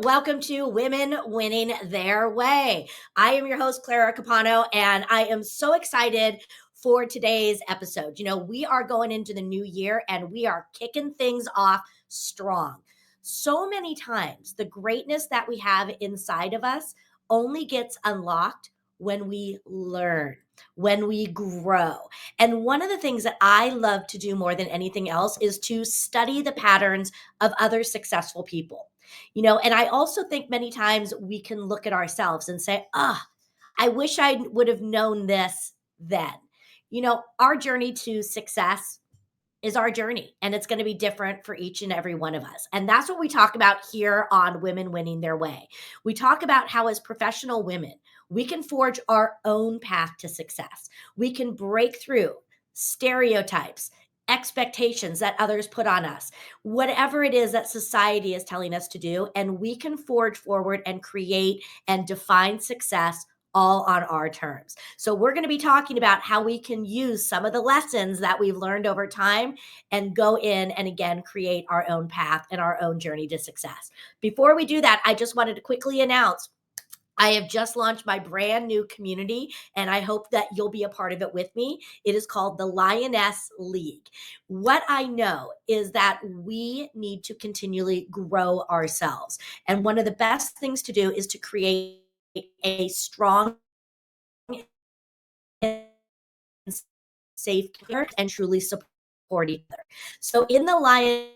welcome to Women Winning Their Way. I am your host, Clara Capano, and I am so excited for today's episode. We are going into the new year and we are kicking things off strong. So many times, the greatness that we have inside of us only gets unlocked when we learn, when we grow. And one of the things that I love to do more than anything else is to study the patterns of other successful people. And I also think many times we can look at ourselves and say, I wish I would have known this then. Our journey to success is our journey, and it's going to be different for each and every one of us. And that's what we talk about here on Women Winning Their Way. We talk about how, as professional women, we can forge our own path to success. We can break through stereotypes, expectations that others put on us, whatever it is that society is telling us to do, and we can forge forward and create and define success all on our terms. So we're going to be talking about how we can use some of the lessons that we've learned over time and go in and again create our own path and our own journey to success. Before we do that, I just wanted to quickly announce I have just launched my brand new community, and I hope that you'll be a part of it with me. It is called the Lioness League. What I know is that we need to continually grow ourselves. And one of the best things to do is to create a strong and safe and truly support each other. So in the Lioness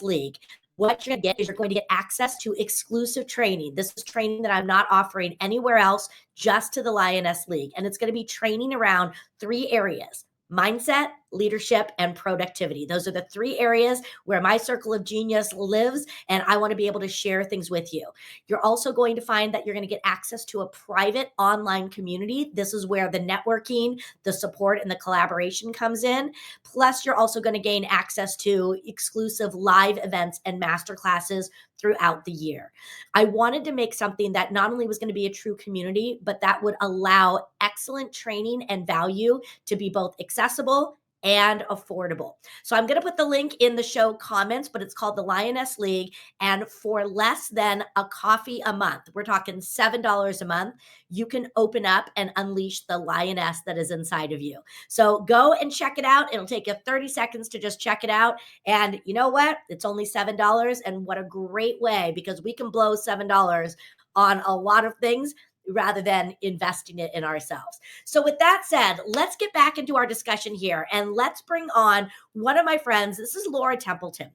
League, what you're going to get is you're going to get access to exclusive training. This is training that I'm not offering anywhere else, just to the Lioness League. And it's going to be training around 3 areas: mindset, leadership, and productivity. Those are the 3 areas where my circle of genius lives, and I want to be able to share things with you. You're also going to find that you're going to get access to a private online community. This is where the networking, the support, and the collaboration comes in. Plus, you're also going to gain access to exclusive live events and masterclasses throughout the year. I wanted to make something that not only was going to be a true community, but that would allow excellent training and value to be both accessible and affordable. So I'm going to put the link in the show comments, but it's called the Lioness League. And for less than a coffee a month, we're talking $7 a month, you can open up and unleash the lioness that is inside of you. So go and check it out. It'll take you 30 seconds to just check it out. And you know what? It's only $7. And what a great way, because we can blow $7 on a lot of things rather than investing it in ourselves. So with that said, let's get back into our discussion here and let's bring on one of my friends. This is Laura Templeton.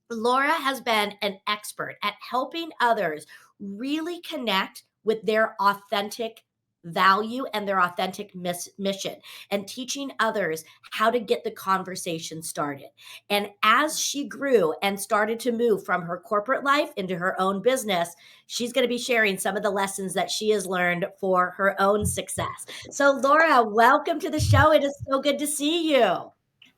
Laura has been an expert at helping others really connect with their authentic value and their authentic mission, and teaching others how to get the conversation started. And as she grew and started to move from her corporate life into her own business, she's going to be sharing some of the lessons that she has learned for her own success. So Laura, welcome to the show. It is so good to see you.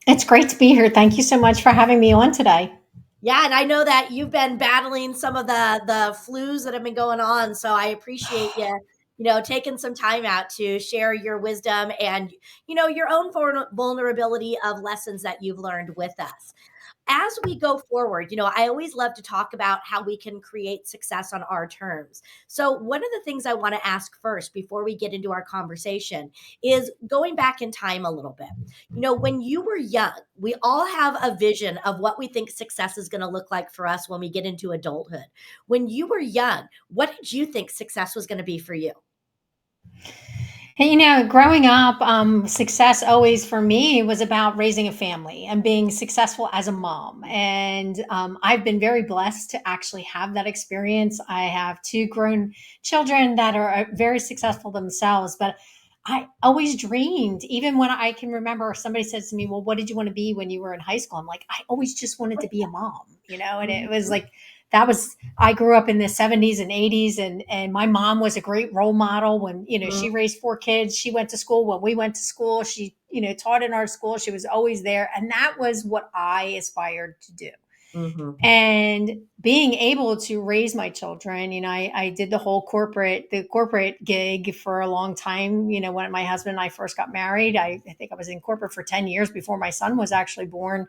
It's great to be here. Thank you so much for having me on today. Yeah, and I know that you've been battling some of the flus that have been going on, so I appreciate you taking some time out to share your wisdom and your own vulnerability of lessons that you've learned with us. As we go forward, I always love to talk about how we can create success on our terms. So, one of the things I want to ask first before we get into our conversation is going back in time a little bit. When you were young, we all have a vision of what we think success is going to look like for us when we get into adulthood. When you were young, what did you think success was going to be for you? Hey, growing up, success always for me was about raising a family and being successful as a mom. And I've been very blessed to actually have that experience. I have 2 grown children that are very successful themselves, but I always dreamed, even when I can remember somebody says to me, well, what did you want to be when you were in high school? I'm like, I always just wanted to be a mom, and it was Mhm. like, I grew up in the 70s and 80s, and my mom was a great role model when, Mhm. she raised 4 kids. She went to school when we went to school. She, taught in our school. She was always there. And that was what I aspired to do. Mhm. And being able to raise my children, I did the corporate gig for a long time. When my husband and I first got married, I think I was in corporate for 10 years before my son was actually born.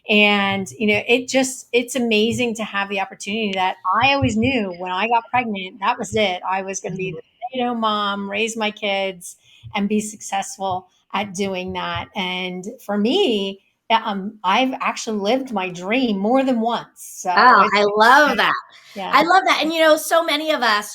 And, it's amazing to have the opportunity that I always knew when I got pregnant, that was it. I was going to be Mhm. the stay-at-home mom, raise my kids, and be successful at doing that. And for me, yeah, I've actually lived my dream more than once. So Oh, it's I love that. I yeah. love that. And, so many of us,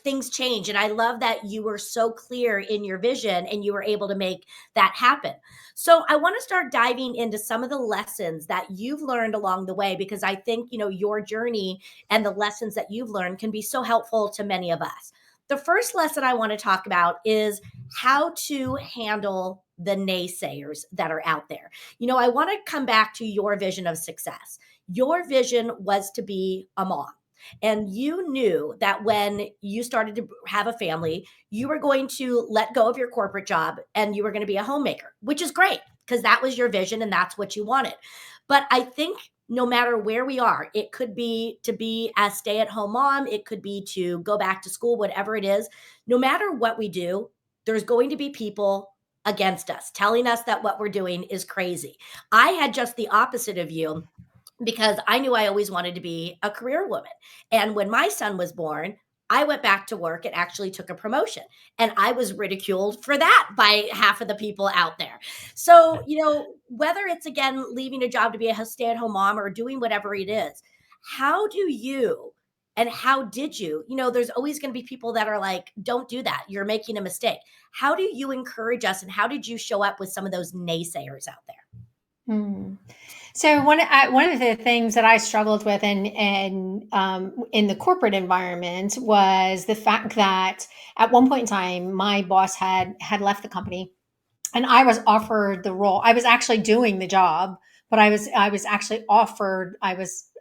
things change. And I love that you were so clear in your vision and you were able to make that happen. So I want to start diving into some of the lessons that you've learned along the way, because I think, your journey and the lessons that you've learned can be so helpful to many of us. The first lesson I want to talk about is how to handle the naysayers that are out there. I want to come back to your vision of success. Your vision was to be a mom. And you knew that when you started to have a family, you were going to let go of your corporate job and you were going to be a homemaker, which is great because that was your vision and that's what you wanted. But I think no matter where we are, it could be to be a stay at home mom, it could be to go back to school, whatever it is. No matter what we do, there's going to be people against us telling us that what we're doing is crazy. I had just the opposite of you because I knew I always wanted to be a career woman. And when my son was born, I went back to work and actually took a promotion. And I was ridiculed for that by half of the people out there. So, whether it's again leaving a job to be a stay at home mom or doing whatever it is, how do you and how did you? There's always going to be people that are like, don't do that. You're making a mistake. How do you encourage us and how did you show up with some of those naysayers out there? Hmm. So one of the things that I struggled with in the corporate environment was the fact that at one point in time, my boss had left the company, and I was offered the role. I was actually doing the job, but I was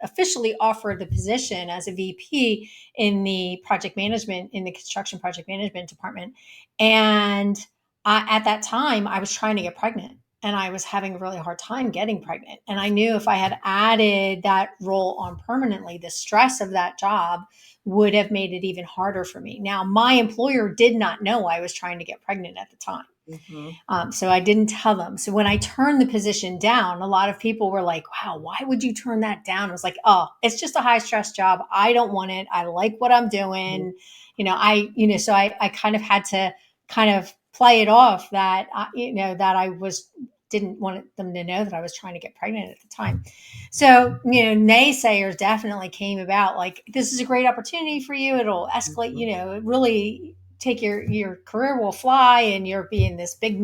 officially offered the position as a VP in the construction project management department. And at that time, I was trying to get pregnant and I was having a really hard time getting pregnant. And I knew if I had added that role on permanently, the stress of that job would have made it even harder for me. Now, my employer did not know I was trying to get pregnant at the time. Mhm. So I didn't tell them. So when I turned the position down, a lot of people were like, wow, why would you turn that down? I was like, oh, it's just a high stress job. I don't want it. I like what I'm Mhm. doing. So I kind of had to kind of play it off that, that I didn't want them to know that I was trying to get pregnant at the time. So, naysayers definitely came about like, this is a great opportunity for you. It'll escalate, Mhm. really take your career will fly and you're being this big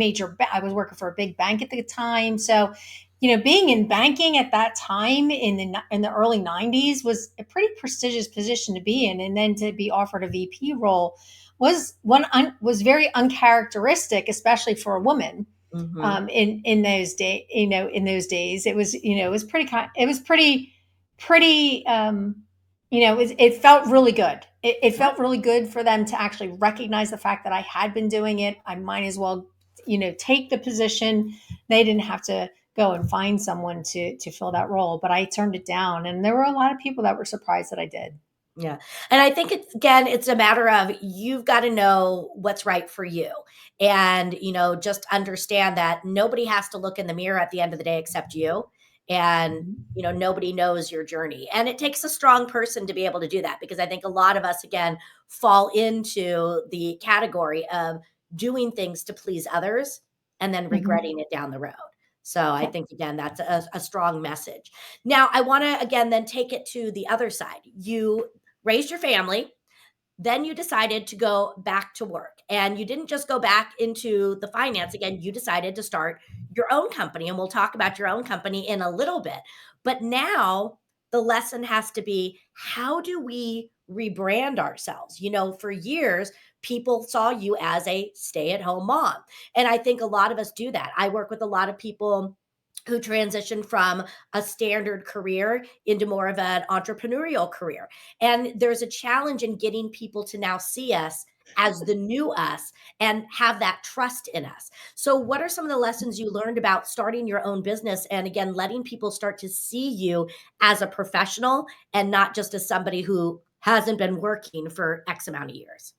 I was working for a big bank at the time. So, being in banking at that time in the early 90s was a pretty prestigious position to be in. And then to be offered a VP role was very uncharacteristic, especially for a woman Mhm. in those days. In those days, it was pretty. It felt really good. It felt really good for them to actually recognize the fact that I had been doing it. I might as well, take the position. They didn't have to go and find someone to fill that role, but I turned it down, and there were a lot of people that were surprised that I did. Yeah. And I think it's a matter of you've got to know what's right for you. And, just understand that nobody has to look in the mirror at the end of the day except you. And, nobody knows your journey. And it takes a strong person to be able to do that because I think a lot of us, again, fall into the category of doing things to please others and then Mhm. regretting it down the road. So I think, again, that's a strong message. Now, I want to, again, then take it to the other side. You raised your family, then you decided to go back to work. And you didn't just go back into the finance again, you decided to start your own company. And we'll talk about your own company in a little bit. But now the lesson has to be how do we rebrand ourselves? For years, people saw you as a stay at home mom. And I think a lot of us do that. I work with a lot of people who transition from a standard career into more of an entrepreneurial career. And there's a challenge in getting people to now see us as the new us and have that trust in us. So, what are some of the lessons you learned about starting your own business and again, letting people start to see you as a professional and not just as somebody who hasn't been working for X amount of years?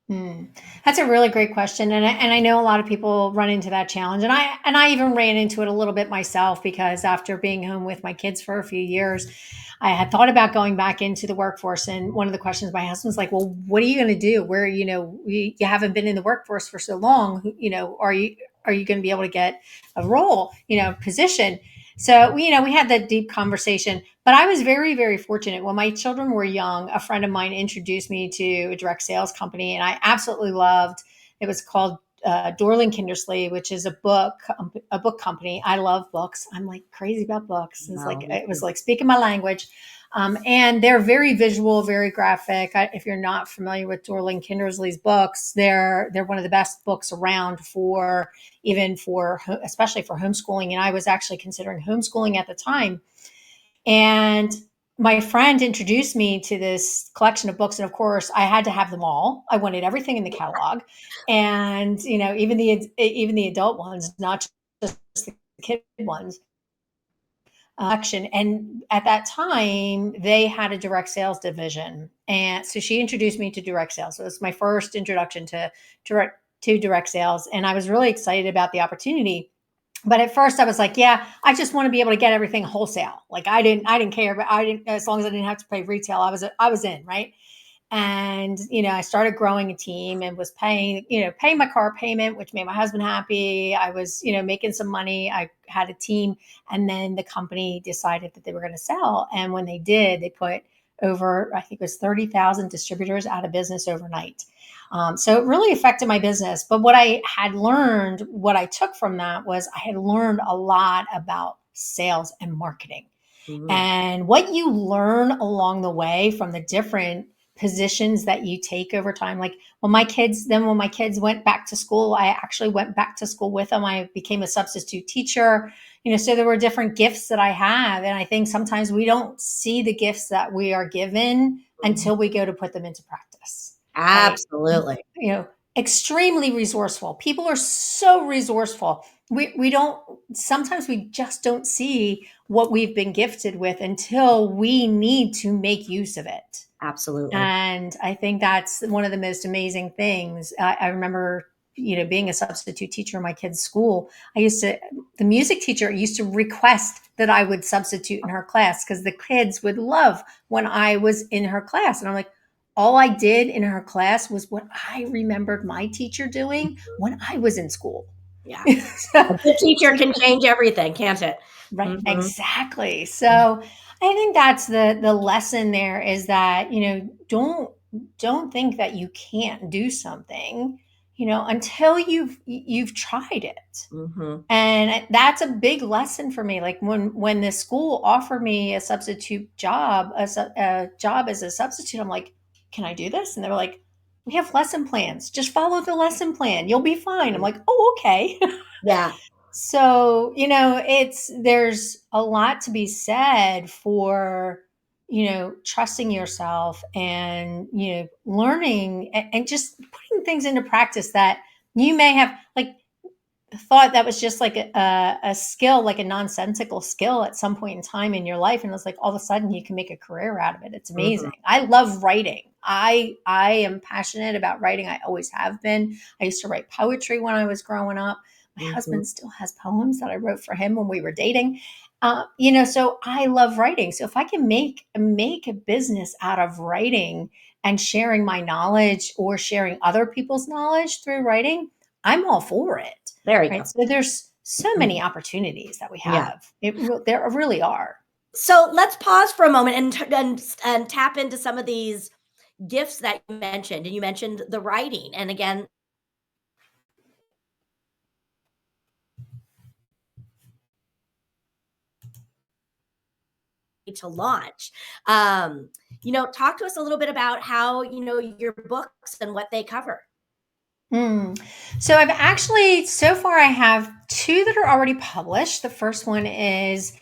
Hmm. That's a really great question, and I know a lot of people run into that challenge, and I even ran into it a little bit myself because after being home with my kids for a few years, I had thought about going back into the workforce. And one of the questions my husband's like, "Well, what are you going to do? Where you haven't been in the workforce for so long. Are you going to be able to get a role, position?" So we had that deep conversation. But I was very, very fortunate. When my children were young, a friend of mine introduced me to a direct sales company, and I absolutely loved. It was called Dorling Kindersley, which is a book company. I love books. I'm like crazy about books. Wow, me It was too. like speaking my language. And they're very visual, very graphic. If you're not familiar with Dorling Kindersley's books, they're one of the best books around for even for especially for homeschooling. And I was actually considering homeschooling at the time, and my friend introduced me to this collection of books. And of course, I had to have them all. I wanted everything in the catalog. And, even the adult ones, not just the kid ones. Action. And at that time, they had a direct sales division. And so she introduced me to direct sales. So it was my first introduction to direct sales. And I was really excited about the opportunity. But at first I was like, yeah, I just want to be able to get everything wholesale. Like I didn't care, but I didn't, as long as I didn't have to pay retail, I was in, right? And I started growing a team and was paying my car payment, which made my husband happy. I was making some money. I had a team, and then the company decided that they were going to sell. And when they did, they put over, I think it was 30,000 distributors out of business overnight. So it really affected my business. But what I took from that was I had learned a lot about sales and marketing. Mhm. And what you learn along the way from the different positions that you take over time. Like when my kids went back to school, I actually went back to school with them. I became a substitute teacher. So there were different gifts that I have. And I think sometimes we don't see the gifts that we are given Mhm. until we go to put them into practice. Right. Absolutely. You know, Extremely resourceful. People are so resourceful. We don't sometimes we just don't see what we've been gifted with until we need to make use of it. Absolutely. And I think that's one of the most amazing things. I remember, being a substitute teacher in my kids' school. The music teacher used to request that I would substitute in her class because the kids would love when I was in her class. And I'm like, all I did in her class was what I remembered my teacher doing when I was in school. Yeah. A So, good teacher can change everything, can't it? Right, Mhm. exactly. So I think that's the lesson there is that, don't think that you can't do something, until you've tried it. Mhm. And that's a big lesson for me. Like when the school offered me a job as a substitute, I'm like, can I do this? And they were like, we have lesson plans. Just follow the lesson plan. You'll be fine. I'm like, oh, okay. Yeah. So, there's a lot to be said for, trusting yourself and, learning and just putting things into practice that you may have like thought that was just like a skill, like a nonsensical skill at some point in time in your life. And it's like all of a sudden you can make a career out of it. It's Mhm. amazing. I love writing. I am passionate about writing. I always have been. I used to write poetry when I was growing up. My Mhm. husband still has poems that I wrote for him when we were dating. So I love writing. So if I can make a business out of writing and sharing my knowledge or sharing other people's knowledge through writing, I'm all for it. There you Right. go. So there's so Mhm. many opportunities that we Yeah. have. There really are. So let's pause for a moment and tap into some of these gifts that you mentioned. And you mentioned the writing. And again, to launch. Talk to us a little bit about how, your books and what they cover. Mm. So I've actually, so far, I have two that are already published. The first one is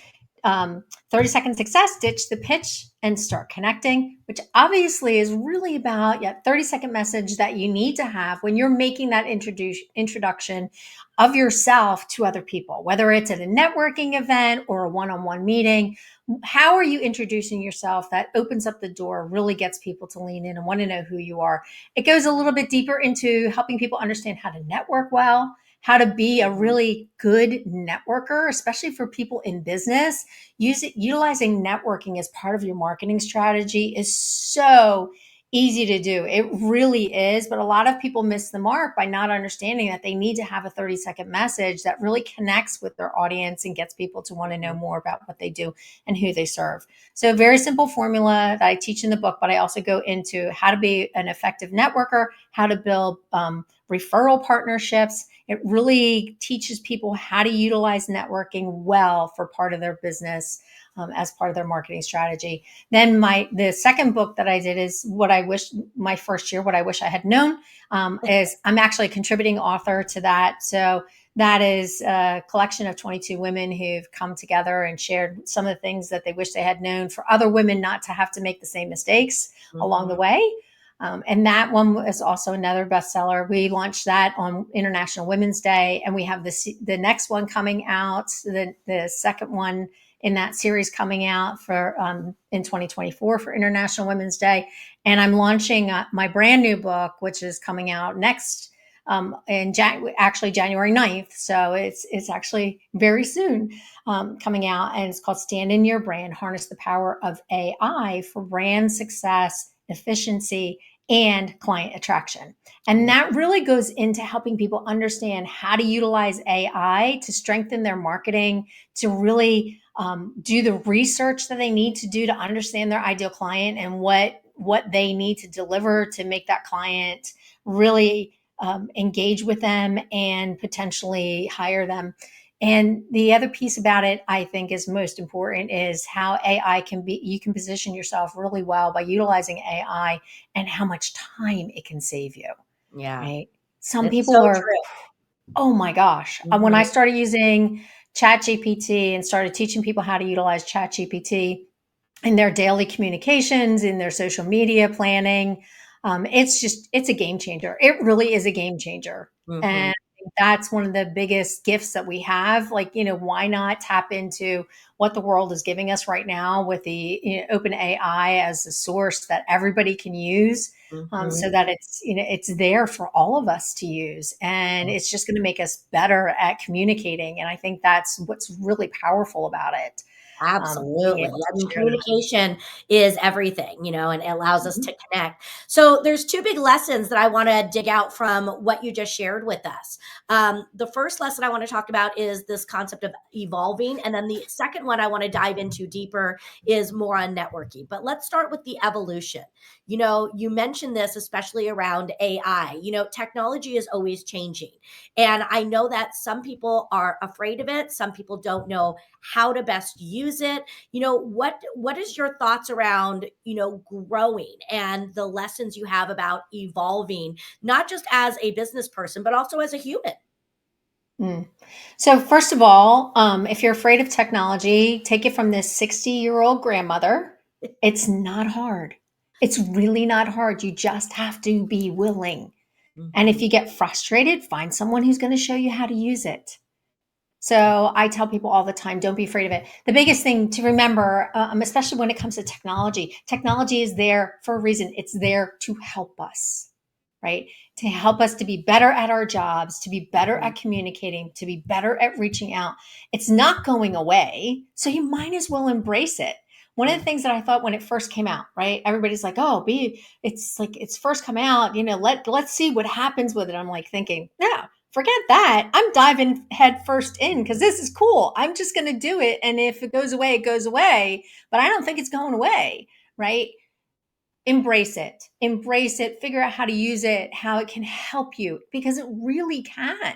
um, 30-second success, ditch the pitch and start connecting, which obviously is really about 30-second message that you need to have when you're making that introduction of yourself to other people, whether it's at a networking event or a one-on-one meeting. How are you introducing yourself that opens up the door, really gets people to lean in and want to know who you are? It goes a little bit deeper into helping people understand how to network well, how to be a really good networker, especially for people in business. Utilizing networking as part of your marketing strategy is so easy to do. It really is. But a lot of people miss the mark by not understanding that they need to have a 30-second message that really connects with their audience and gets people to want to know more about what they do and who they serve. So, a very simple formula that I teach in the book, but I also go into how to be an effective networker, how to build referral partnerships. It really teaches people how to utilize networking well for part of their business as part of their marketing strategy. Then the second book that I did is what I wish my first year, what I wish I had known, is I'm actually a contributing author to that. So that is a collection of 22 women who've come together and shared some of the things that they wish they had known for other women not to have to make the same mistakes along the way. And that one was also another bestseller. We launched that on International Women's Day, and we have the next one coming out, the second one in that series coming out for in 2024 for International Women's Day. And I'm launching my brand new book, which is coming out next actually January 9th. So it's actually very soon coming out, and it's called Stand in Your Brand, Harness the Power of AI for Brand Success, Efficiency, and Client Attraction. And that really goes into helping people understand how to utilize AI to strengthen their marketing, to really do the research that they need to do to understand their ideal client and what they need to deliver to make that client really engage with them and potentially hire them. And the other piece about it, I think, is most important is how AI you can position yourself really well by utilizing AI and how much time it can save you. Yeah. Right. Some It's people so are, true. oh my gosh. When I started using ChatGPT and started teaching people how to utilize ChatGPT in their daily communications, in their social media planning, it's a game changer. It really is a game changer. And that's one of the biggest gifts that we have. Like, why not tap into what the world is giving us right now with the open AI as a source that everybody can use, so that it's there for all of us to use. And it's just going to make us better at communicating. And I think that's what's really powerful about it. Being Absolutely. able to I mean, share that. communication is everything, and it allows us to connect. So there's two big lessons that I want to dig out from what you just shared with us. The first lesson I want to talk about is this concept of evolving. And then the second one I want to dive into deeper is more on networking. But let's start with the evolution. You mentioned this, especially around AI. Technology is always changing. And I know that some people are afraid of it. Some people don't know how to best use it. What is your thoughts around, growing and the lessons you have about evolving, not just as a business person, but also as a human? Mm. So, first of all, if you're afraid of technology, take it from this 60-year-old grandmother. It's not hard. It's really not hard. You just have to be willing. And if Mhm. you get frustrated, find someone who's going to show you how to use it. So I tell people all the time, don't be afraid of it. The biggest thing to remember, especially when it comes to technology is there for a reason. It's there to help us, right? To help us to be better at our jobs, to be better Mhm. at communicating, to be better at reaching out. It's not going away. So you might as well embrace it. One of the things that I thought when it first came out, right? Everybody's like, oh, it's like it's first come out, let's see what happens with it. I'm like thinking, no, forget that. I'm diving head first in because this is cool. I'm just going to do it. And if it goes away, it goes away. But I don't think it's going away, right? Embrace it, figure out how to use it, how it can help you because it really can.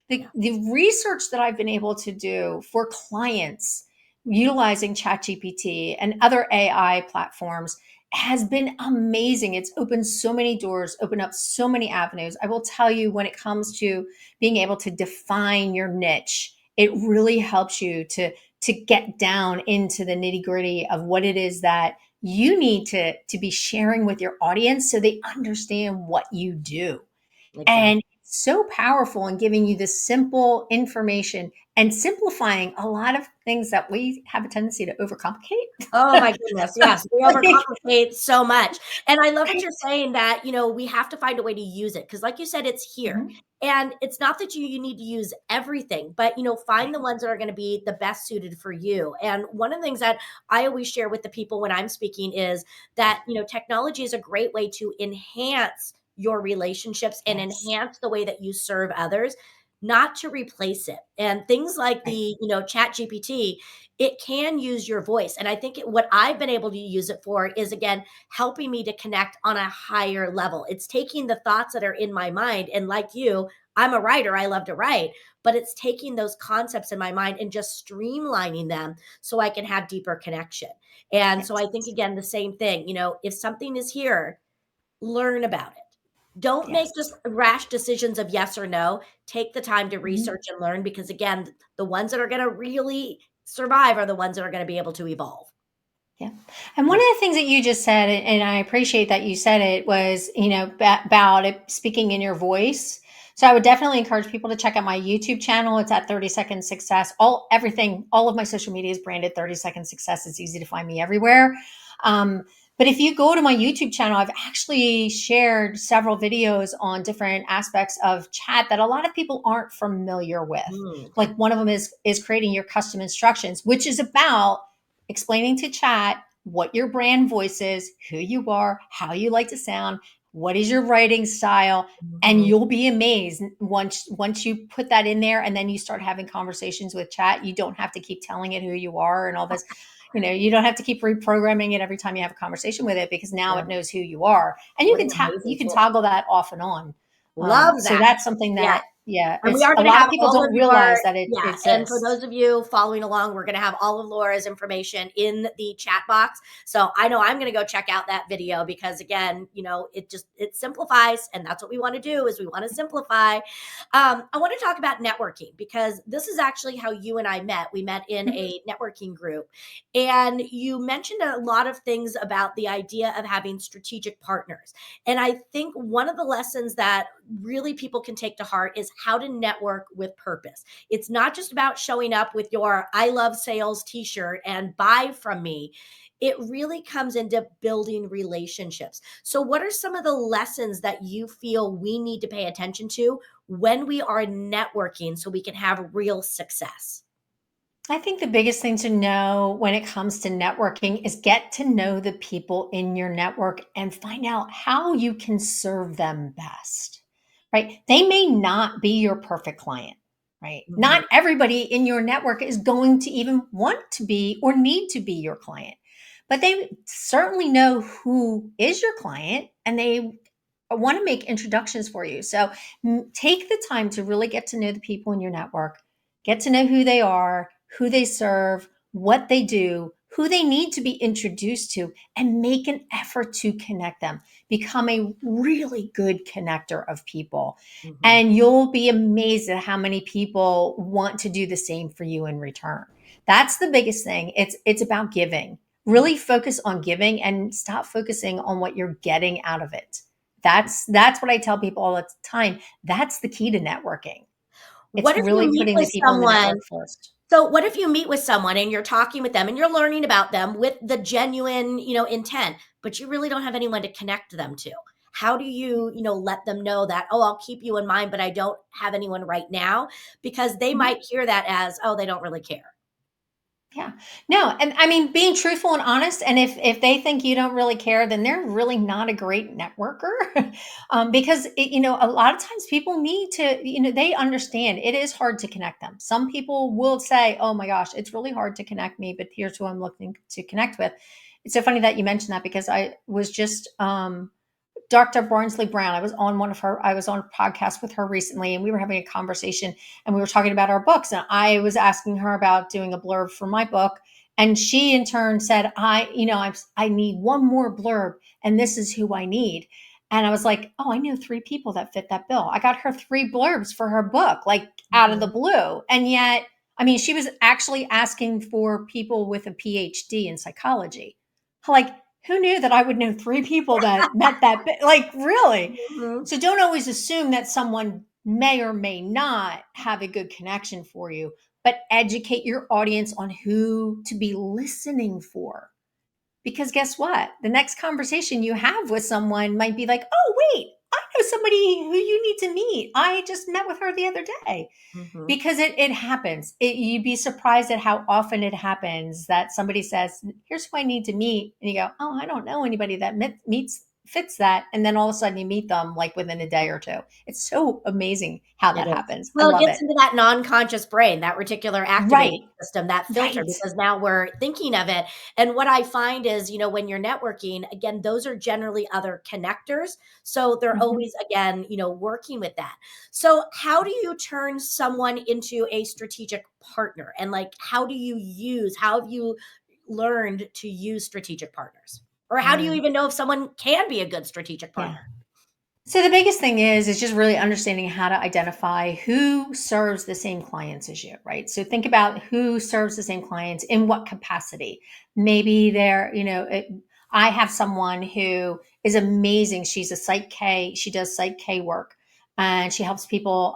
Yeah. The research that I've been able to do for clients utilizing ChatGPT and other AI platforms has been amazing. It's opened so many doors, opened up so many avenues. I will tell you, when it comes to being able to define your niche, it really helps you to to get down into the nitty gritty of what it is that you need to be sharing with your audience so they understand what you do. Exactly. And it's so powerful in giving you this simple information and simplifying a lot of things that we have a tendency to overcomplicate. Oh my goodness. Yes. We Like, overcomplicate so much. And I love what you're saying that, we have to find a way to use it. Cause like you said, it's here. mhm, And it's not that you need to use everything, but find right. the ones that are going to be the best suited for you. And one of the things that I always share with the people when I'm speaking is that, technology is a great way to enhance your relationships and Yes. enhance the way that you serve others, not to replace it. And things like Right. the, chat GPT, it can use your voice. And I think what I've been able to use it for is, again, helping me to connect on a higher level. It's taking the thoughts that are in my mind. And like you, I'm a writer, I love to write, but it's taking those concepts in my mind and just streamlining them so I can have deeper connection. And so I think, Yes. again, the same thing, if something is here, learn about it. Don't make just Yes. rash decisions of yes or no. Take the time to Mhm. research and learn because, again, the ones that are going to really survive are the ones that are going to be able to evolve. Yeah. And one Yeah. of the things that you just said, and I appreciate that you said it, was, about it speaking in your voice. So I would definitely encourage people to check out my YouTube channel. It's at 30 Second Success. All of my social media is branded 30 Second Success. It's easy to find me everywhere. Um, but if you go to my YouTube channel, I've actually shared several videos on different aspects of chat that a lot of people aren't familiar with. Okay. Like one of them is creating your custom instructions, which is about explaining to chat what your brand voice is, who you are, how you like to sound, what is your writing style, and Mhm. you'll be amazed once you put that in there and then you start having conversations with chat. You don't have to keep telling it who you are and all this. You don't have to keep reprogramming it every time you have a conversation with it because now Yeah. it knows who you are, and What an you amazing can tool. toggle that off and on. Love So that. that's something Yeah. that, yeah, And we it's are a gonna lot have of people all of don't your realize that it yeah, and for exists. those of you following along, we're gonna have all of Laura's information in the chat box. So I know I'm gonna go check out that video because again, it simplifies, and that's what we wanna do is we wanna simplify. I wanna talk about networking because this is actually how you and I met. We met in Mhm. a networking group, and you mentioned a lot of things about the idea of having strategic partners. And I think one of the lessons that really people can take to heart is how to network with purpose. It's not just about showing up with your I love sales t shirt and buy from me. It really comes into building relationships. So, what are some of the lessons that you feel we need to pay attention to when we are networking so we can have real success? I think the biggest thing to know when it comes to networking is get to know the people in your network and find out how you can serve them best, right? They may not be your perfect client, right? Mhm. Not everybody in your network is going to even want to be or need to be your client, but they certainly know who is your client and they want to make introductions for you. So take the time to really get to know the people in your network, get to know who they are, who they serve, what they do, who they need to be introduced to, and make an effort to connect them. Become a really good connector of people. Mhm. And you'll be amazed at how many people want to do the same for you in return. That's the biggest thing. It's about giving. Mhm. Really focus on giving and stop focusing on what you're getting out of it. That's what I tell people all the time. That's the key to networking. It's What if you really meet putting with the people in the someone network first. So what if you meet with someone and you're talking with them and you're learning about them with the genuine, intent, but you really don't have anyone to connect them to? How do you, let them know that, oh, I'll keep you in mind, but I don't have anyone right now? Because they Mhm. might hear that as, oh, they don't really care. Yeah. No, and I mean being truthful and honest, and if they think you don't really care, then they're really not a great networker. Because a lot of times people need to, they understand it is hard to connect them. Some people will say, "Oh my gosh, it's really hard to connect me, but here's who I'm looking to connect with." It's so funny that you mentioned that because I was just Dr. Barnsley Brown. I was on a podcast with her recently and we were having a conversation and we were talking about our books. And I was asking her about doing a blurb for my book. And she in turn said, I need one more blurb and this is who I need. And I was like, oh, I know three people that fit that bill. I got her three blurbs for her book, like out of the Mhm. blue. And yet I mean, she was actually asking for people with a PhD in psychology. Like, who knew that I would know 3 people that met that like, really? Mhm. So don't always assume that someone may or may not have a good connection for you, but educate your audience on who to be listening for. Because guess what? The next conversation you have with someone might be like, oh, wait, I know somebody who you need to meet. I just met with her the other day. Mhm. Because it happens. You'd be surprised at how often it happens that somebody says, here's who I need to meet. And you go, oh, I don't know anybody that fits that. And then all of a sudden you meet them like within a day or two. It's so amazing how It that is. happens. I Well, it love gets it. into that non-conscious brain, that reticular activating Right. system, that filter, Right. because now we're thinking of it. And what I find is, when you're networking, again, those are generally other connectors. So they're Mhm. always, again, working with that. So how do you turn someone into a strategic partner? And like, how have you learned to use strategic partners? Or how do you Mm, even know if someone can be a good strategic yeah. partner? So the biggest thing is just really understanding how to identify who serves the same clients as you, right? So think about who serves the same clients in what capacity. Maybe I have someone who is amazing. She's a Psych K. She does Psych K work, and she helps people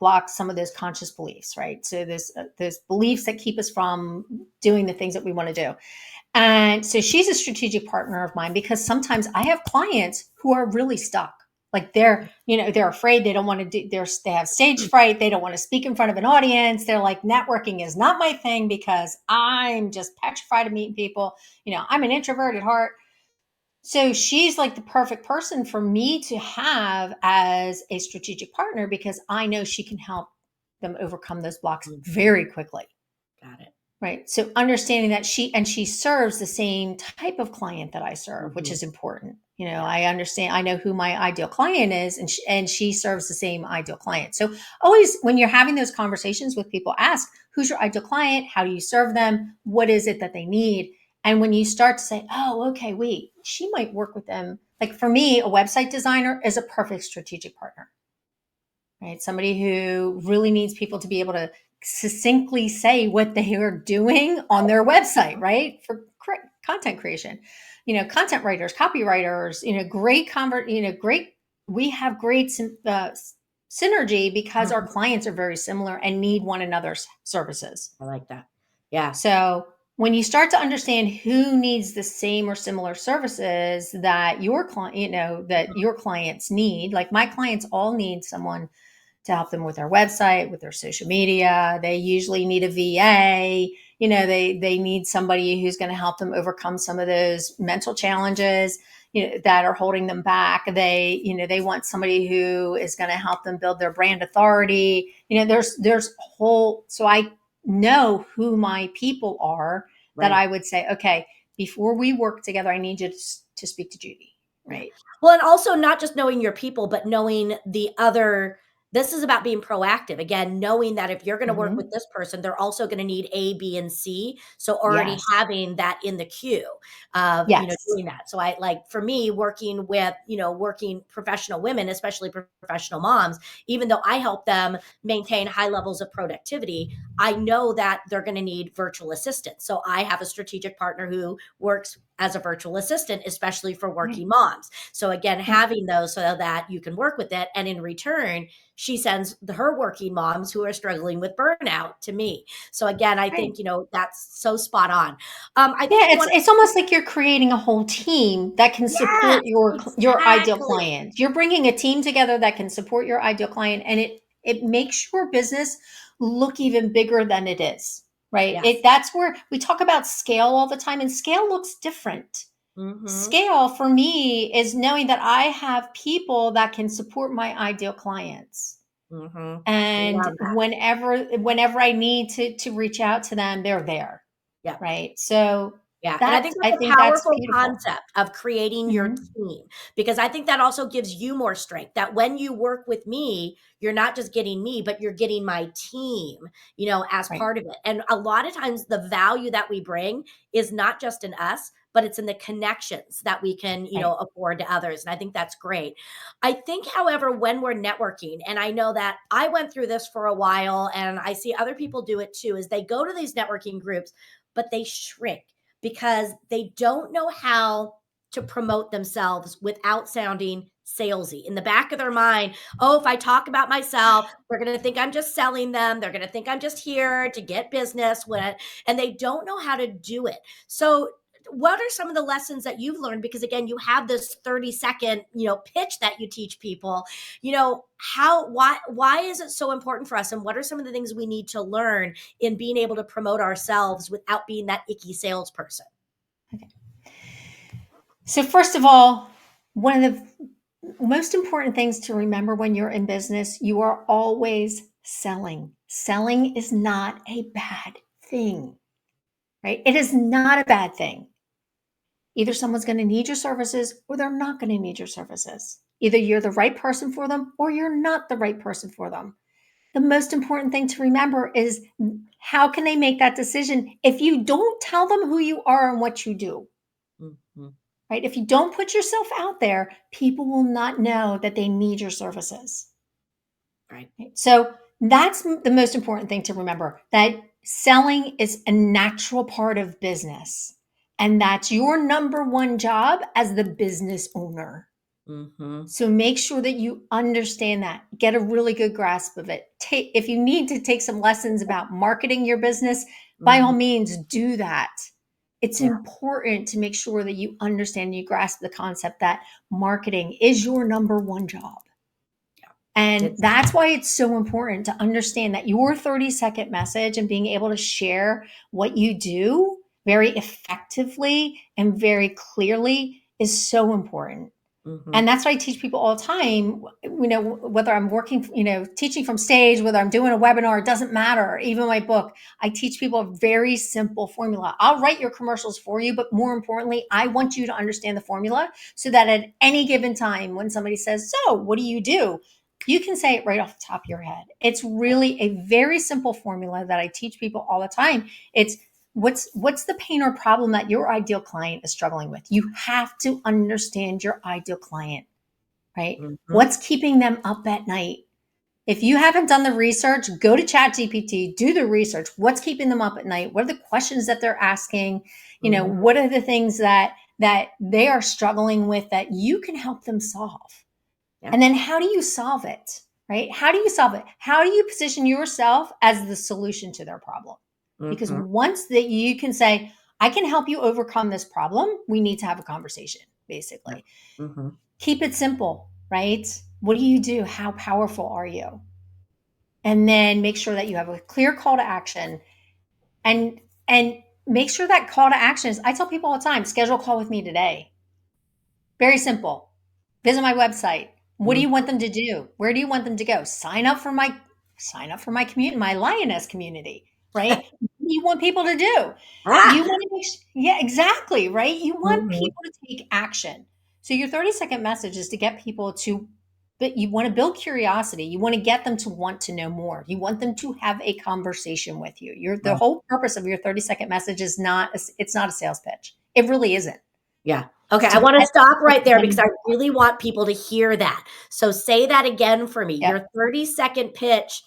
block some of those conscious beliefs, right? So there's beliefs that keep us from doing the things that we want to do. And so she's a strategic partner of mine because sometimes I have clients who are really stuck. Like they're afraid, they don't want to they have stage fright, they don't want to speak in front of an audience. They're like, networking is not my thing because I'm just petrified of meeting people. I'm an introvert at heart. So she's like the perfect person for me to have as a strategic partner because I know she can help them overcome those blocks very Mhm. quickly. Got it. Right. So understanding that she serves the same type of client that I serve, which Mhm. is important. Yeah. I understand, I know who my ideal client is, and she serves the same ideal client. So always when you're having those conversations with people, ask who's your ideal client? How do you serve them? What is it that they need? And when you start to say, oh, okay, wait, she might work with them. Like for me, a website designer is a perfect strategic partner, right? Somebody who really needs people to be able to succinctly say what they are doing on their website, right? For content creation, content writers, copywriters, great. We have great synergy because our Mhm. clients are very similar and need one another's services. I like that. Yeah. So when you start to understand who needs the same or similar services that your client, that your clients need, like my clients all need someone to help them with their website, with their social media. They usually need a VA. They need somebody who's going to help them overcome some of those mental challenges, that are holding them back. They want somebody who is going to help them build their brand authority. There's whole, so I know who my people are that Right. I would say, okay, before we work together, I need you to speak to Judy. Yeah. Right. Well, and also not just knowing your people, but knowing the other. This is about being proactive. Again, knowing that if you're going to work with Mm-hmm. this person, they're also going to need A, B, and C. So already Yes. having that in the queue of, Yes. doing that. So I like for me working with, working professional women, especially professional moms, even though I help them maintain high levels of productivity, I know that they're going to need virtual assistants. So I have a strategic partner who works as a virtual assistant, especially for Right. working moms. So again, Right. having those so that you can work with it. And in return, she sends her working moms who are struggling with burnout to me. So again, I Right. think, that's so spot on. I Yeah, think it's one, it's almost like you're creating a whole team that can yes, support your ideal exactly. client. You're bringing a team together that can support your ideal client, and it makes your business look even bigger than it is, right? Yes. That's where we talk about scale all the time, and scale looks different. Mm-hmm. Scale for me is knowing that I have people that can support my ideal clients. Mm-hmm. And Love that. whenever I need to reach out to them, they're there. Yep. Right. So Yeah, and I think I that's a think that's powerful beautiful. concept of creating your Mhm. team, because I think that also gives you more strength, that when you work with me, you're not just getting me, but you're getting my team, as Right, part of it. And a lot of times the value that we bring is not just in us, but it's in the connections that we can, right. afford to others. And I think that's great. I think, however, when we're networking, and I know that I went through this for a while and I see other people do it too, is they go to these networking groups, but they shrink because they don't know how to promote themselves without sounding salesy. In the back of their mind, oh, if I talk about myself, they're going to think I'm just selling them. They're going to think I'm just here to get business with, and they don't know how to do it. So, what are some of the lessons that you've learned? Because again, you have this 30-second, pitch that you teach people. Why is it so important for us? And what are some of the things we need to learn in being able to promote ourselves without being that icky salesperson? Okay. So first of all, one of the most important things to remember when you're in business, you are always selling. Selling is not a bad thing, right? It is not a bad thing. Either someone's going to need your services or they're not going to need your services. Either you're the right person for them or you're not the right person for them. The most important thing to remember is how can they make that decision if you don't tell them who you are and what you do? Mhm. Right? If you don't put yourself out there, people will not know that they need your services. Right. Right? So that's the most important thing to remember, that selling is a natural part of business. And that's your number one job as the business owner. Mhm. So make sure that you understand that. Get a really good grasp of it. If you need to take some lessons about marketing your business, by all Mhm. means, do that. It's Yeah. important to make sure that you understand, you grasp the concept that marketing is your number one job. Yeah. And It's that's why it's so important to understand that your 30-second message and being able to share what you do very effectively and very clearly is so important. Mhm. And that's what I teach people all the time. Whether I'm working, teaching from stage, whether I'm doing a webinar, it doesn't matter. Even my book, I teach people a very simple formula. I'll write your commercials for you, but more importantly, I want you to understand the formula so that at any given time, when somebody says, "So, what do?" You can say it right off the top of your head. It's really a very simple formula that I teach people all the time. It's what's the pain or problem that your ideal client is struggling with. You have to understand your ideal client, right? Mhm. What's keeping them up at night? If you haven't done the research, go to ChatGPT, do the research. What's keeping them up at night? What are the questions that they're asking? Mhm. What are the things that they are struggling with that you can help them solve? Yeah. And then how do you solve it? Right? How do you solve it? How do you position yourself as the solution to their problem? Because Mhm. once that you can say, I can help you overcome this problem, we need to have a conversation, Yeah. basically. Mhm. Keep it simple, right? What do you do? How powerful are you? And then make sure that you have a clear call to action, and make sure that call to action is, I tell people all the time, schedule a call with me today. Very simple. Visit my website. What do Mhm. you want them to do? Where do you want them to go? Sign up for my community, my lioness community, right? What do you want people to do? You Ah! want to yeah, exactly, right? You want Mhm. people to take action. So your 30-second message is to get people to, but you want to build curiosity. You want to get them to want to know more. You want them to have a conversation with you. The Right. whole purpose of your 30-second message is not, it's not a sales pitch. It really isn't. Yeah. It's Okay, to I get wanna stop people right to there want to because I know. really want people to hear that. So say that again for me. Yep. Your 30-second pitch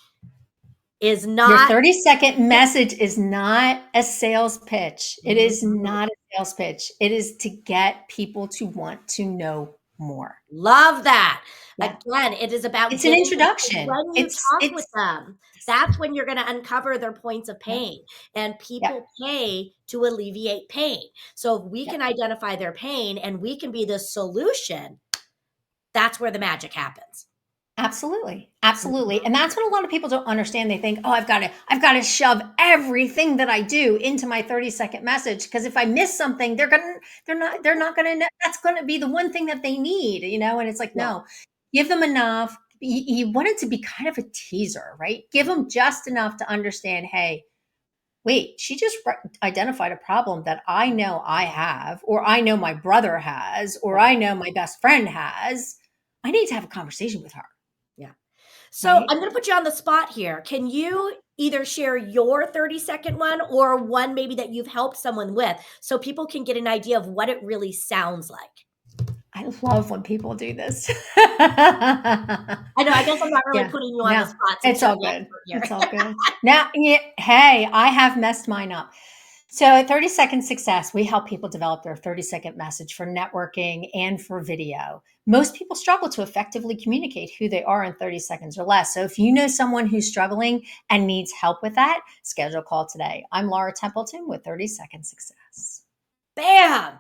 is Your not. 30-second message is not a sales pitch. It is Mhm. not a sales pitch. It is to get people to want to know more. Love that. Yeah. Again, it is about It's an getting them, because introduction. when you It's talk with it's them, that's when you're gonna uncover their points of Yep. pain, and Yep. people pay to alleviate pain. So if we can Yep. identify their pain and we can be the solution, that's where the magic happens. Absolutely. Absolutely. Mhm. And that's what a lot of people don't understand. They think, "Oh, I've got to shove everything that I do into my 30-second message because if I miss something, they're not going to know that's going to be the one thing that they need. And it's like, Yeah. no. Give them enough. You want it to be kind of a teaser, right? Give them just enough to understand, hey, wait, she just identified a problem that I know I have, or I know my brother has, or Right. I know my best friend has. I need to have a conversation with her, Yeah. So right? I'm going to put you on the spot here. Can you either share your 30-second one or one maybe that you've helped someone with so people can get an idea of what it really sounds like? I love when people do this. I know, I guess I'm not really Yeah, putting you on the no, spot since it's you're all the good. expert It's here. all good. Now, yeah, hey, I have messed mine up. So at 30 Second Success, we help people develop their 30-second message for networking and for video. Most people struggle to effectively communicate who they are in 30 seconds or less. So if you know someone who's struggling and needs help with that, schedule a call today. I'm Laura Templeton with 30 Second Success. Bam! Yeah,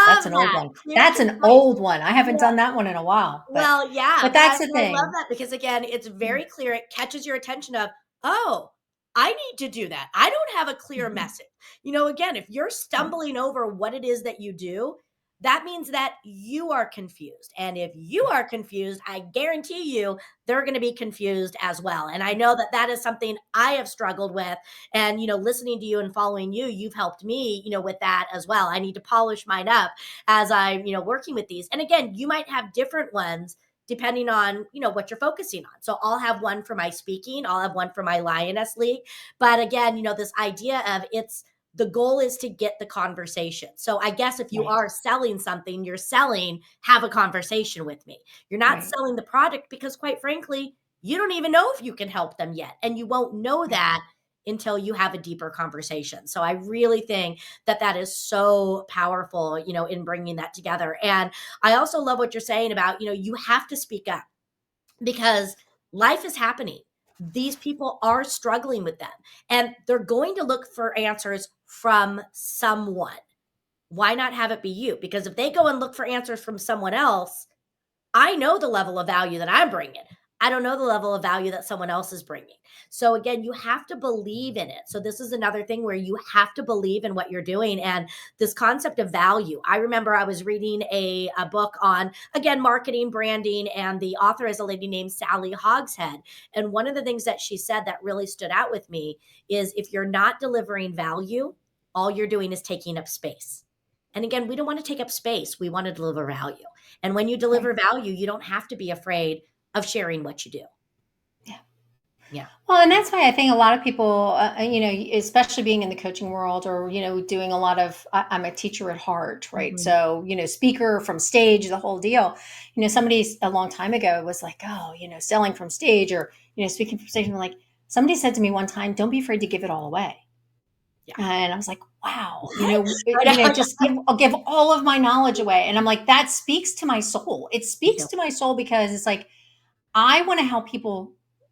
that's Love an old that. one. Clear, That's an concise. old one. I haven't done that one in a while, Well, yeah, but that's the but I love thing. that because again, it's very clear. It catches your attention of, oh, I need to do that. I don't have a clear Mhm. message. Again, if you're Yeah, stumbling over what it is that you do, that means that you are confused. And if you are confused, I guarantee you they're going to be confused as well. And I know that that is something I have struggled with. And, listening to you and following you, you've helped me, with that as well. I need to polish mine up as I'm, working with these. And again, you might have different ones depending on, what you're focusing on. So I'll have one for my speaking, I'll have one for my Lioness League. But again, this idea of it's the goal is to get the conversation. So I guess if you right, are selling something, you're selling, have a conversation with me. You're not right, selling the product because quite frankly, you don't even know if you can help them yet. And you won't know right, that until you have a deeper conversation. So I really think that that is so powerful, in bringing that together. And I also love what you're saying about, you have to speak up because life is happening. These people are struggling with them and they're going to look for answers from someone. Why not have it be you? Because if they go and look for answers from someone else, I know the level of value that I'm bringing. I don't know the level of value that someone else is bringing. So again, you have to believe in it. So this is another thing where you have to believe in what you're doing and this concept of value. I remember I was reading a book on, again, marketing, branding, and the author is a lady named Sally Hogshead. And one of the things that she said that really stood out with me is if you're not delivering value, all you're doing is taking up space. And again, we don't want to take up space. We want to deliver value. And when you right. deliver value, you don't have to be afraid of sharing what you do. Yeah. Yeah. Well, and that's why I think a lot of people, especially being in the coaching world or, doing a lot of, I'm a teacher at heart, right? Mhm. So, speaker from stage, the whole deal. Somebody a long time ago was like, oh, selling from stage or, speaking from stage. And like, somebody said to me one time, don't be afraid to give it all away. Yeah. And I was like, wow, I know. I'll give all of my knowledge away. And I'm like, that speaks to my soul. It speaks Yeah. to my soul because it's like, I want to help people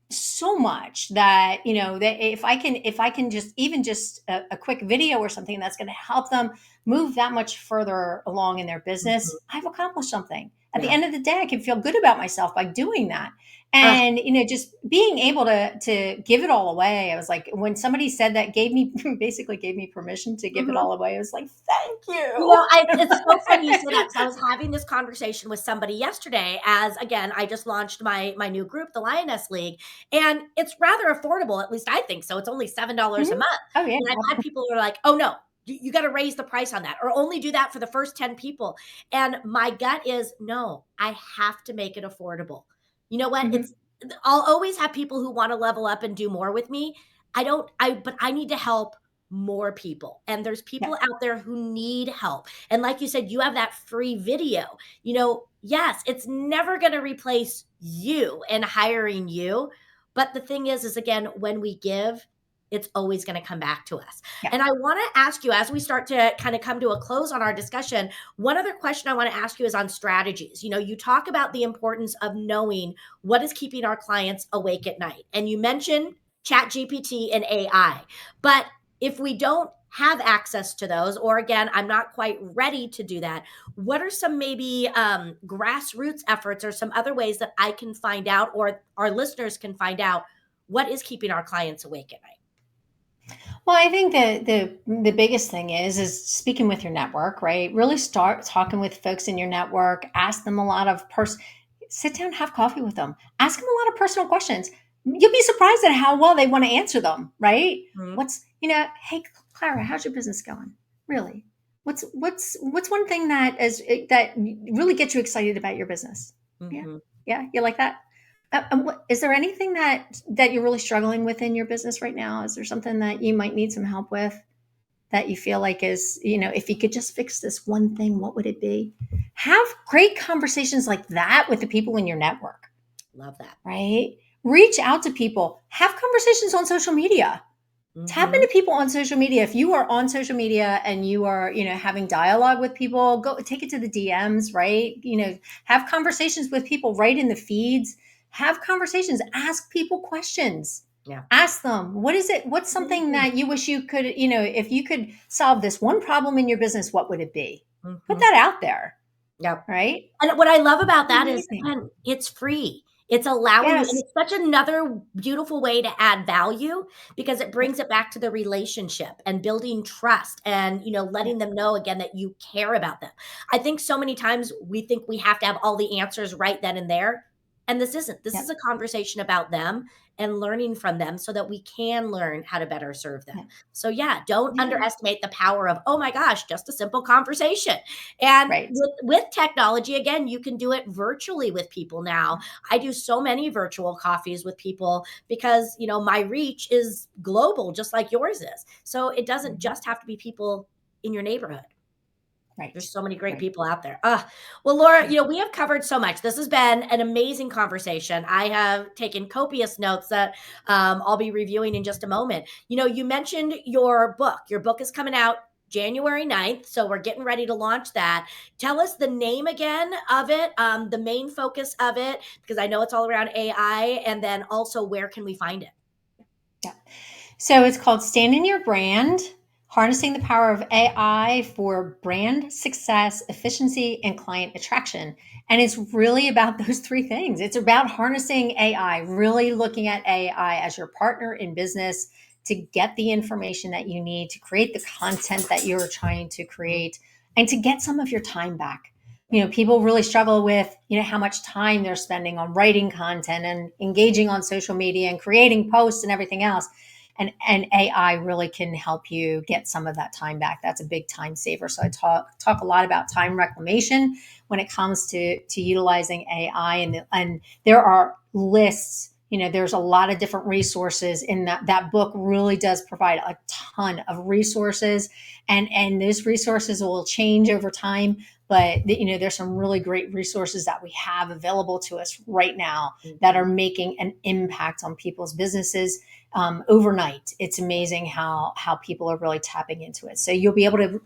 so much that that if I can just even just a quick video or something that's going to help them move that much further along in their Mhm. business, I've accomplished something. At the Yeah. end of the day, I can feel good about myself by doing that. Ugh. And just being able to give it all away. I was like, when somebody said that, gave me basically gave me permission to give it Mhm. all away. I was like, thank you. It's so funny you say that because I was having this conversation with somebody yesterday. As again, I just launched my new group, the Lioness League, and it's rather affordable. At least I think so. It's only $7 a Mhm. month, Oh yeah. and I've had people who are like, "Oh no, you got to raise the price on that, or only do that for the first 10 people." And my gut is, no, I have to make it affordable. You know what? Mhm. I'll always have people who want to level up and do more with me. I don't. But I need to help more people. And there's Yeah. people out there who need help. And like you said, you have that free video. Yes, it's never going to replace you and hiring you. But the thing is again, when we give, it's always going to come back to us. Yeah. And I want to ask you, as we start to kind of come to a close on our discussion, one other question I want to ask you is on strategies. You talk about the importance of knowing what is keeping our clients awake at night. And you mentioned Chat GPT and AI. But if we don't have access to those, or again, I'm not quite ready to do that, what are some maybe grassroots efforts or some other ways that I can find out or our listeners can find out what is keeping our clients awake at night? Well, I think that the biggest thing is speaking with your network, right? Really start talking with folks in your network. Ask them a lot of sit down, have coffee with them. Ask them a lot of personal questions. you'll be surprised at how well they want to answer them, right? Mhm. What's, hey, Clara, how's your business going? Really? What's one thing that really gets you excited about your business? Yeah. Mhm. Yeah. You like that? Is there anything that you're really struggling with in your business right now? Is there something that you might need some help with that you feel like is, if you could just fix this one thing, what would it be? Have great conversations like that with the people in your network, Love that. right? Reach out to people, have conversations on social media, tap Mhm. into people on social media. If you are on social media and you are, having dialogue with people, go take it to the DMs, right? Have conversations with people right in the feeds, have conversations, ask people questions. Yeah. Ask them, what is it? What's something that you wish you could, if you could solve this one problem in your business, what would it be? Put Mhm. that out there, Yep. right? And what I love about that is, Amazing. again, it's free. It's allowing you, and Yes. it's such another beautiful way to add value because it Yep. brings it back to the relationship and building trust and, Yep. letting them know again that you care about them. I think so many times we think we have to have all the answers right then and there. And this isn't. This is Yep. a conversation about them and learning from them so that we can learn how to better serve them. Yep. So, yeah, don't Yeah. underestimate the power of, oh my gosh, just a simple conversation. And Right. with technology, again, you can do it virtually with people now. I do so many virtual coffees with people because, my reach is global, just like yours is. So it doesn't Mhm. just have to be people in your neighborhood. Right. There's so many great Right. people out there. Well, Laura, Yeah. we have covered so much. This has been an amazing conversation. I have taken copious notes that I'll be reviewing in just a moment. You mentioned your book. Your book is coming out January 9th. So we're getting ready to launch that. Tell us the name again of it, the main focus of it, because I know it's all around AI. And then also, where can we find it? Yeah. So it's called Stand in Your Brand, Harnessing the Power of AI for Brand Success, Efficiency, and Client Attraction. And it's really about those three things. It's about harnessing AI, really looking at AI as your partner in business to get the information that you need to create the content that you're trying to Mhm. create and to get some of your time back. People really struggle with, how much time they're spending on writing content and engaging on social media and creating posts and everything else. And AI really can help you get some of that time back. That's a big time saver. So I talk a lot about time reclamation when it comes to utilizing AI, and there are lists. There's a lot of different resources in that book. Really does provide a ton of resources, and those resources will change over time. But there's some really great resources that we have available to us right now that Mhm. are making an impact on people's businesses overnight. It's amazing how people are really tapping into it. So you'll be able to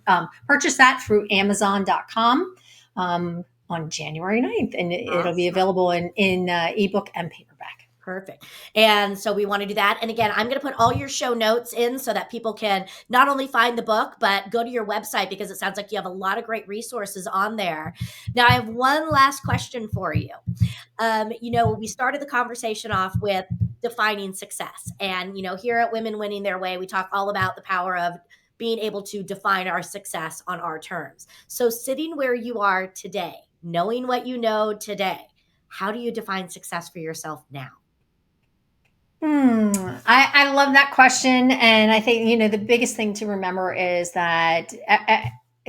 purchase that through Amazon.com on January 9th, and it'll be Awesome. available in ebook and paperback. Perfect. And so we want to do that. And again, I'm going to put all your show notes in so that people can not only find the book, but go to your website because it sounds like you have a lot of great resources on there. Now, I have one last question for you. We started the conversation off with defining success. And, here at Women Winning Their Way, we talk all about the power of being able to define our success on our terms. So, sitting where you are today, knowing what you know today, how do you define success for yourself now? I love that question. And I think, the biggest thing to remember is that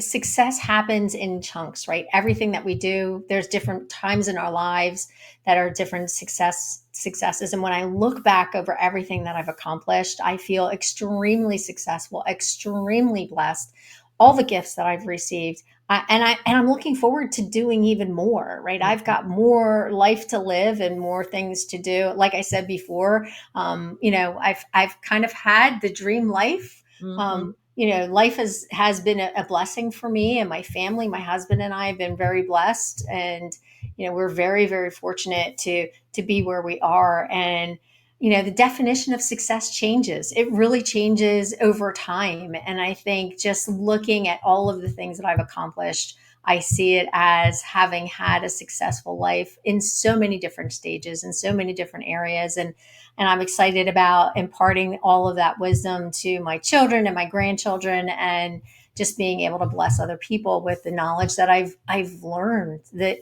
success happens in chunks, right? Everything that we do, there's different times in our lives that are different successes. And when I look back over everything that I've accomplished, I feel extremely successful, extremely blessed, all the gifts that I've received. And I'm looking forward to doing even more, right? I've Mhm. got more life to live and more things to do. Like I said before, I've kind of had the dream life. Mhm. Life has been a blessing for me and my family. My husband and I have been very blessed, and we're very, very fortunate to be where we are. And the definition of success changes. It really changes over time. And I think just looking at all of the things that I've accomplished, I see it as having had a successful life in so many different stages and so many different areas. And I'm excited about imparting all of that wisdom to my children and my grandchildren, and just being able to bless other people with the knowledge that I've learned. That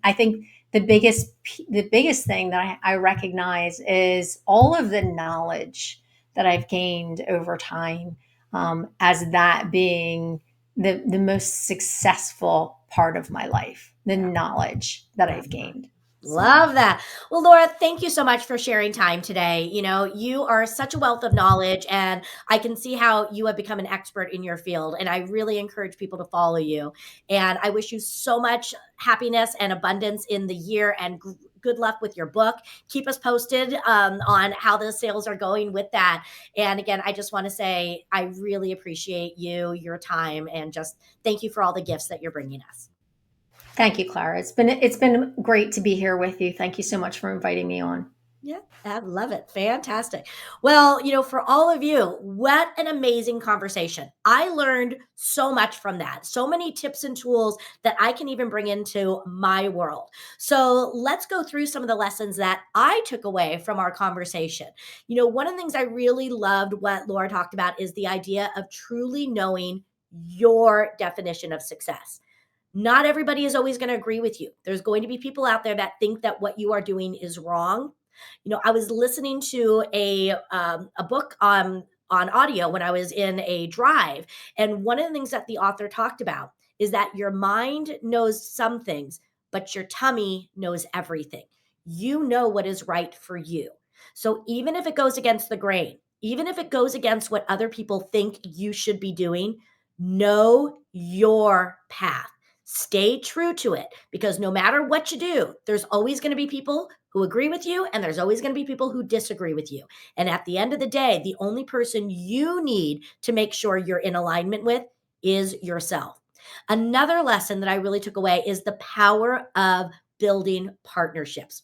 I think the biggest thing that I recognize is all of the knowledge that I've gained over time, as that being the most successful part of my life, the knowledge that I've gained. Love that. Well, Laura, thank you so much for sharing time today. You are such a wealth of knowledge, and I can see how you have become an expert in your field. And I really encourage people to follow you. And I wish you so much happiness and abundance in the year, and good luck with your book. Keep us posted on how the sales are going with that. And again, I just want to say I really appreciate you, your time, and just thank you for all the gifts that you're bringing us. Thank you, Clara. It's been great to be here with you. Thank you so much for inviting me on. Yeah, I love it. Fantastic. Well, for all of you, what an amazing conversation. I learned so much from that. So many tips and tools that I can even bring into my world. So let's go through some of the lessons that I took away from our conversation. One of the things I really loved what Laura talked about is the idea of truly knowing your definition of success. Not everybody is always going to agree with you. There's going to be people out there that think that what you are doing is wrong. I was listening to a book on audio when I was in a drive, and one of the things that the author talked about is that your mind knows some things, but your tummy knows everything. You know what is right for you. So even if it goes against the grain, even if it goes against what other people think you should be doing, know your path. Stay true to it, because no matter what you do, there's always going to be people who agree with you, and there's always going to be people who disagree with you. And at the end of the day, the only person you need to make sure you're in alignment with is yourself. Another lesson that I really took away is the power of building partnerships.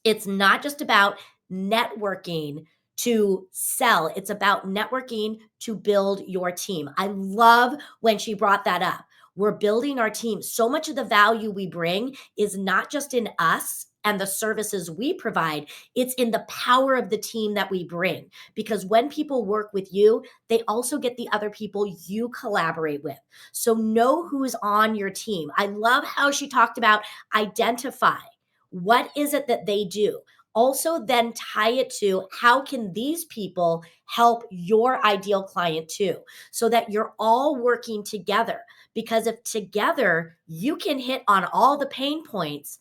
It's not just about networking to sell, it's about networking to build your team. I love when she brought that up. We're building our team. So much of the value we bring is not just in us and the services we provide, it's in the power of the team that we bring. Because when people work with you, they also get the other people you collaborate with. So know who's on your team. I love how she talked about identify. What is it that they do? Also, then tie it to how can these people help your ideal client too, so that you're all working together. Because if together you can hit on all the pain points,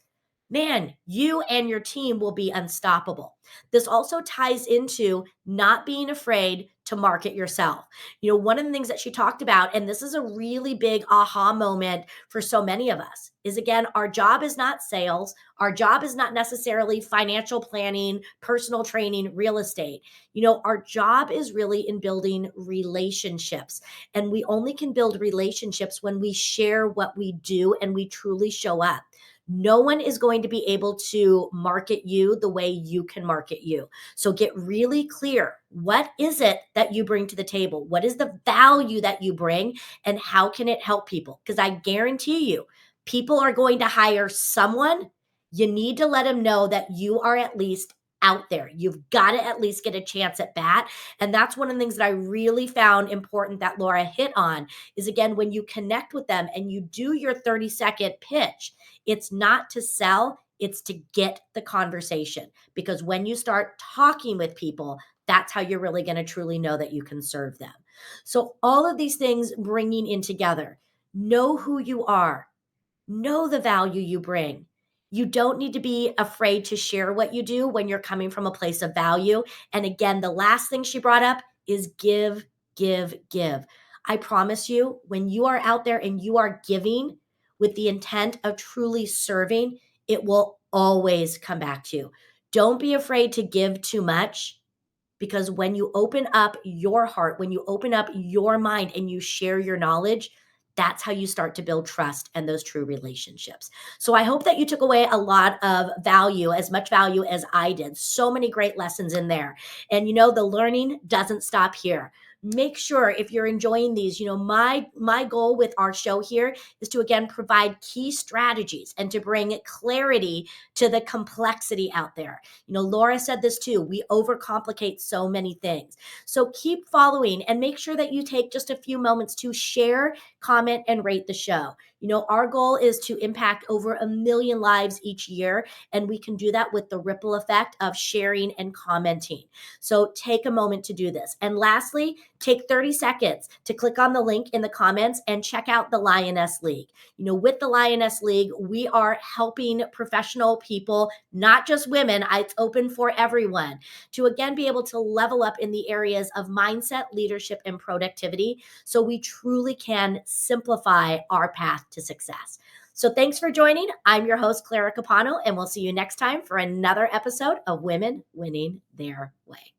man, you and your team will be unstoppable. This also ties into not being afraid to market yourself. One of the things that she talked about, and this is a really big aha moment for so many of us, is again, our job is not sales. Our job is not necessarily financial planning, personal training, real estate. Our job is really in building relationships. And we only can build relationships when we share what we do and we truly show up. No one is going to be able to market you the way you can market you. So get really clear. What is it that you bring to the table? What is the value that you bring, and how can it help people? Because I guarantee you, people are going to hire someone. You need to let them know that you are at least out there. You've got to at least get a chance at bat. And that's one of the things that I really found important that Laura hit on is, again, when you connect with them and you do your 30-second pitch, it's not to sell, it's to get the conversation. Because when you start talking with people, that's how you're really going to truly know that you can serve them. So all of these things bringing in together, know who you are, know the value you bring. You don't need to be afraid to share what you do when you're coming from a place of value. And again, the last thing she brought up is give, give, give. I promise you, when you are out there and you are giving with the intent of truly serving, it will always come back to you. Don't be afraid to give too much, because when you open up your heart, when you open up your mind and you share your knowledge, that's how you start to build trust and those true relationships. So I hope that you took away a lot of value, as much value as I did. So many great lessons in there. And the learning doesn't stop here. make sure if you're enjoying these, my goal with our show here is to, again, provide key strategies and to bring clarity to the complexity out there. Laura said this too. We overcomplicate so many things. So keep following and make sure that you take just a few moments to share, comment, and rate the show. Our goal is to impact over 1 million lives each year, and we can do that with the ripple effect of sharing and commenting. So take a moment to do this. And lastly, take 30 seconds to click on the link in the comments and check out the Lioness League. With the Lioness League, we are helping professional people, not just women, it's open for everyone, to again be able to level up in the areas of mindset, leadership, and productivity, so we truly can simplify our path to success. So thanks for joining. I'm your host, Clara Capano, and we'll see you next time for another episode of Women Winning Their Way.